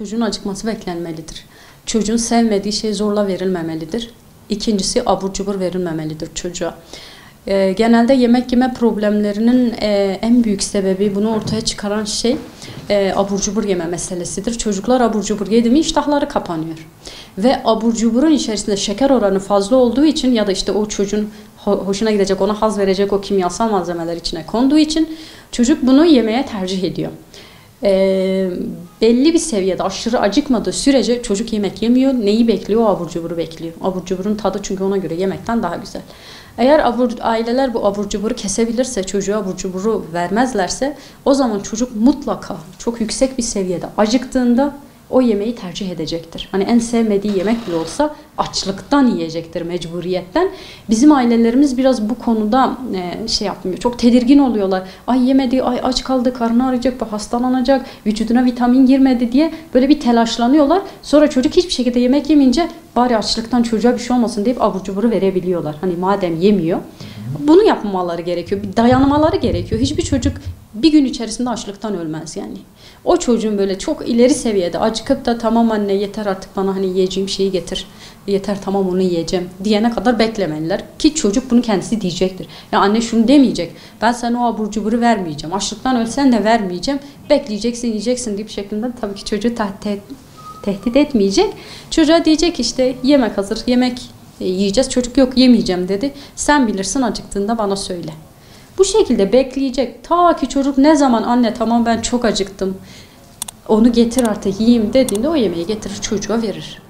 çocuğun acıkması beklenmelidir. Çocuğun sevmediği şey zorla verilmemelidir. İkincisi abur cubur verilmemelidir çocuğa. Genelde yemek yeme problemlerinin en büyük sebebi, bunu ortaya çıkaran şey abur cubur yeme meselesidir. Çocuklar abur cubur yedi mi iştahları kapanıyor. Ve abur cuburun içerisinde şeker oranı fazla olduğu için ya da işte o çocuğun hoşuna gidecek, ona haz verecek o kimyasal malzemeler içine konduğu için çocuk bunu yemeye tercih ediyor. Belli bir seviyede aşırı acıkmadığı sürece çocuk yemek yemiyor. Neyi bekliyor? O abur cuburu bekliyor. Abur cuburun tadı çünkü ona göre yemekten daha güzel. Eğer aileler bu abur cuburu kesebilirse, çocuğa abur cuburu vermezlerse, o zaman çocuk mutlaka çok yüksek bir seviyede acıktığında o yemeği tercih edecektir. Hani en sevmediği yemek bile olsa açlıktan yiyecektir, mecburiyetten. Bizim ailelerimiz biraz bu konuda şey yapmıyor. Çok tedirgin oluyorlar. Ay yemedi, ay aç kaldı, karnı ağrıyacak, hastalanacak, vücuduna vitamin girmedi diye böyle bir telaşlanıyorlar. Sonra çocuk hiçbir şekilde yemek yemeyince bari açlıktan çocuğa bir şey olmasın deyip abur cuburu verebiliyorlar. Hani madem yemiyor. Bunu yapmamaları gerekiyor. Bir dayanmaları gerekiyor. Hiçbir çocuk bir gün içerisinde açlıktan ölmez yani. O çocuğun böyle çok ileri seviyede acıkıp da tamam anne yeter artık bana hani yiyeceğim şeyi getir. Yeter tamam onu yiyeceğim diyene kadar beklemeliler. Ki çocuk bunu kendisi diyecektir. Ya anne şunu demeyecek. Ben sana o abur cuburu vermeyeceğim. Açlıktan ölsen de vermeyeceğim. Bekleyeceksin yiyeceksin deyip şeklinde tabii ki çocuğu tehdit etmeyecek. Çocuğa diyecek işte yemek hazır, yemek yiyeceğiz. Çocuk yok yemeyeceğim dedi. Sen bilirsin acıktığında bana söyle. Bu şekilde bekleyecek. Ta ki çocuk ne zaman anne tamam ben çok acıktım. Onu getir artık yiyeyim dediğinde o yemeği getirir çocuğa verir.